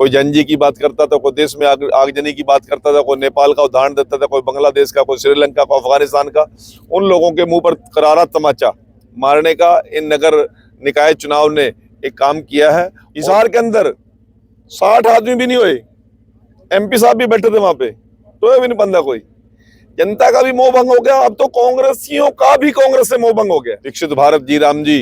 कोई जनजी की बात करता था, कोई देश में आगजनी की बात करता था, कोई नेपाल का उदाहरण देता था, कोई बांग्लादेश का, कोई श्रीलंका का, अफगानिस्तान का। उन लोगों के मुंह पर करारा तमाचा मारने का इन नगर निकाय चुनाव ने एक काम किया है। हिसार के अंदर 60 आदमी भी नहीं हुए, MP साहब भी बैठे थे वहां पे, तो भी नहीं बंदा कोई। जनता का भी मोह भंग हो गया, अब तो कांग्रेसियों का भी कांग्रेस से मोह भंग हो गया। दीक्षित भारत जी राम जी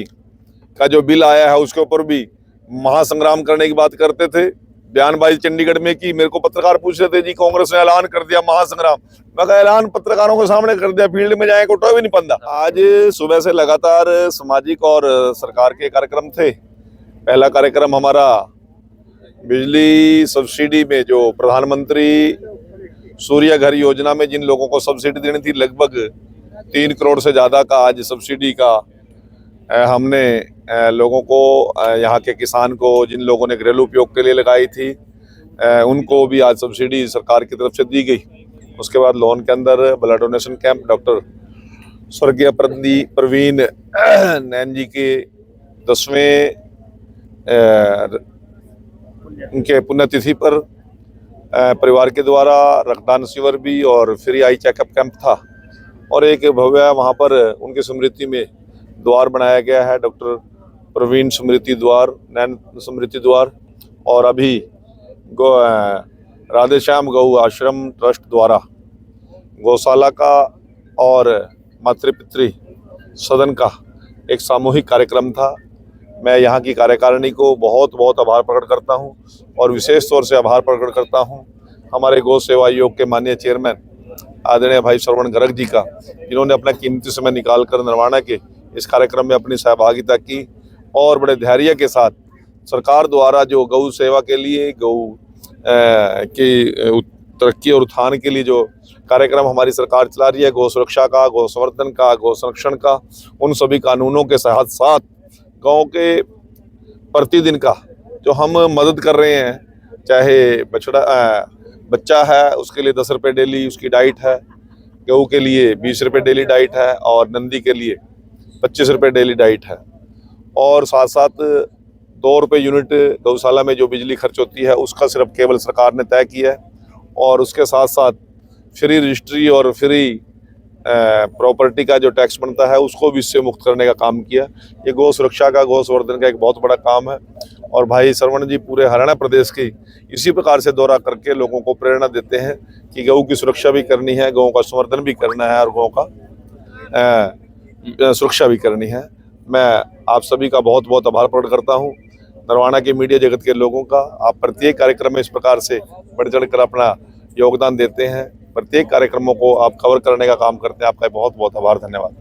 का जो बिल आया है उसके ऊपर भी महासंग्राम करने की बात करते थे। बयानबाजी चंडीगढ़ में की, मेरे को पत्रकार पूछ रहे थे जी कांग्रेस ने ऐलान कर दिया महासंग्राम। मैं कहा ऐलान पत्रकारों के सामने कर दिया, फील्ड में जाए कोई भी नहीं पंदा। आज सुबह से लगातार सामाजिक और सरकार के कार्यक्रम थे। पहला कार्यक्रम हमारा बिजली सब्सिडी में, जो प्रधानमंत्री सूर्य घर योजना में जिन लोगों को सब्सिडी देनी थी, लगभग 3 करोड़ से ज्यादा का आज सब्सिडी का हमने लोगों को, यहाँ के किसान को, जिन लोगों ने घरेलू उपयोग के लिए लगाई थी, उनको भी आज सब्सिडी सरकार की तरफ से दी गई। उसके बाद लोन के अंदर ब्लड डोनेशन कैंप डॉक्टर स्वर्गीय प्रवीण नैन जी के 10वें उनके पुण्यतिथि पर परिवार के द्वारा रक्तदान शिविर भी और फ्री आई चेकअप कैंप था। और एक भव्य वहाँ पर उनकी स्मृति में द्वार बनाया गया है, डॉक्टर प्रवीण स्मृति द्वार, नैन स्मृति द्वार। और अभी राधेश्याम गौ आश्रम ट्रस्ट द्वारा गौशाला का और मातृपितृ सदन का एक सामूहिक कार्यक्रम था। मैं यहाँ की कार्यकारिणी को बहुत बहुत आभार प्रकट करता हूँ और विशेष तौर से आभार प्रकट करता हूँ हमारे गौ सेवा आयोग के माननीय चेयरमैन आदरणीय भाई श्रवण गर्ग जी का, जिन्होंने अपना कीमती समय निकालकर नरवाना के इस कार्यक्रम में अपनी सहभागिता की और बड़े धैर्य के साथ सरकार द्वारा जो गौ सेवा के लिए, गौ की तरक्की और उत्थान के लिए जो कार्यक्रम हमारी सरकार चला रही है, गौ सुरक्षा का, गौ संवर्धन का, गौ संरक्षण का, उन सभी कानूनों के साथ साथ गाँव के प्रतिदिन का जो हम मदद कर रहे हैं, चाहे बच्चा है उसके लिए 10 रुपये डेली उसकी डाइट है, गऊ के लिए 20 रुपये डेली डाइट है और नंदी के लिए 25 रुपये डेली डाइट है। और साथ साथ 2 रुपये यूनिट गौशाला में जो बिजली खर्च होती है उसका सिर्फ केवल सरकार ने तय किया है। और उसके साथ साथ फ्री रजिस्ट्री और फ्री प्रॉपर्टी का जो टैक्स बनता है उसको भी इससे मुक्त करने का काम किया। ये गौ सुरक्षा का, गौ संवर्धन का एक बहुत बड़ा काम है। और भाई श्रवण जी पूरे हरियाणा प्रदेश की इसी प्रकार से दौरा करके लोगों को प्रेरणा देते हैं कि गौ की सुरक्षा भी करनी है, गौ का संवर्धन भी करना है और गौ का सुरक्षा भी करनी है। मैं आप सभी का बहुत बहुत आभार प्रकट करता हूँ, नरवाना के मीडिया जगत के लोगों का। आप प्रत्येक कार्यक्रम में इस प्रकार से बढ़ चढ़ कर अपना योगदान देते हैं, प्रत्येक कार्यक्रमों को आप कवर करने का काम करते हैं। आपका बहुत बहुत आभार, धन्यवाद।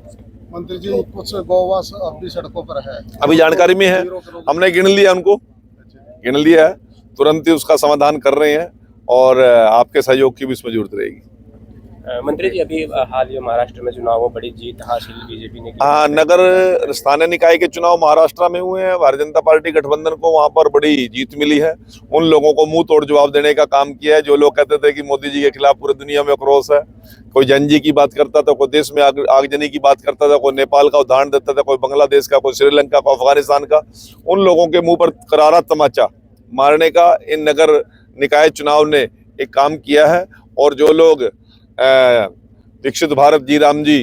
मंत्री जी, कुछ गौवंश अब भी सड़कों पर है, अभी जानकारी में है, हमने गिन लिया, उनको गिन लिया है, तुरंत ही उसका समाधान कर रहे हैं और आपके सहयोग की भी इसमें जरूरत रहेगी। मंत्री जी, अभी हाल ही महाराष्ट्र में चुनाव में बड़ी जीत हासिल बीजेपी ने की। हाँ, नगर स्थानीय निकाय के चुनाव महाराष्ट्र में हुए हैं। भारतीय जनता पार्टी गठबंधन को वहां पर बड़ी जीत मिली है। उन लोगों को मुंह तोड़ जवाब देने का काम किया है जो लोग कहते थे कि मोदी जी के खिलाफ पूरी दुनिया में आक्रोश है। कोई जनजी की बात करता था, कोई देश में आगजनी की बात करता था, कोई नेपाल का उदाहरण देता था, कोई बांग्लादेश का, कोई श्रीलंका का, अफगानिस्तान का। उन लोगों के मुंह पर करारा तमाचा मारने का इन नगर निकाय चुनाव ने एक काम किया है। और जो लोग दीक्षित भारत जी राम जी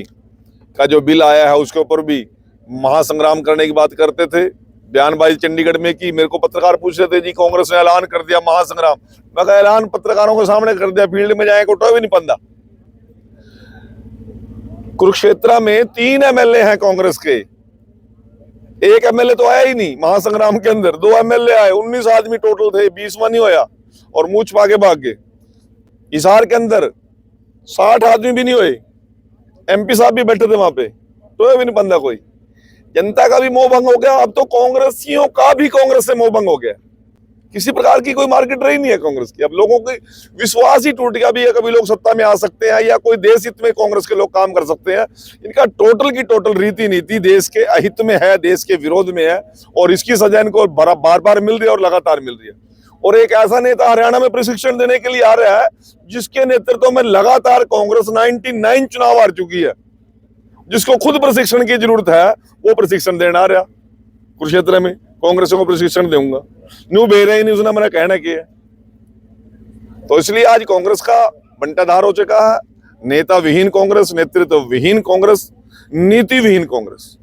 का जो बिल आया है उसके ऊपर भी महासंग्राम करने की बात करते थे। बयानबाजी चंडीगढ़ में की, मेरे को पत्रकार पूछ रहे थे जी कांग्रेस ने ऐलान कर दिया महासंग्राम। मैं कहा ऐलान पत्रकारों के सामने कर दिया, फील्ड में जाए कोई भी नहीं पंदा। कुरुक्षेत्र में 3 MLA हैं कांग्रेस के, 1 MLA तो आया ही नहीं महासंग्राम के अंदर। 2 MLA आए, 19 आदमी टोटल थे, 20वां नहीं होया और मुंह छुपा के भाग गए। हिसार के अंदर 60 आदमी भी नहीं हुए, MP साहब भी बैठे थे वहां पे, तो भी नहीं बंदा कोई। जनता का भी मोह भंग हो गया, अब तो कांग्रेसियों का भी कांग्रेस से मोह भंग हो गया। किसी प्रकार की कोई मार्केट रही नहीं है कांग्रेस की। अब लोगों के विश्वास ही टूट गया भी है, कभी लोग सत्ता में आ सकते हैं या कोई देश हित में कांग्रेस के लोग काम कर सकते हैं। इनका टोटल की टोटल रीति नीति देश के अहित में है, देश के विरोध में है और इसकी सजा इनको बार बार मिल रही है और लगातार मिल रही है। और एक ऐसा नेता हरियाणा में प्रशिक्षण देने के लिए आ रहा है जिसके नेतृत्व में लगातार कांग्रेस 99 चुनाव हार चुकी है। जिसको खुद प्रशिक्षण की जरूरत है वो प्रशिक्षण देना आ रहा कुरुक्षेत्र में, कांग्रेस को प्रशिक्षण दूंगा। न्यू भेज रहे नहीं, उसने मैंने कहना कि तो इसलिए आज कांग्रेस का बंटाधार हो चुका है। नेता विहीन कांग्रेस, नेतृत्व विहीन कांग्रेस, नीति विहीन कांग्रेस।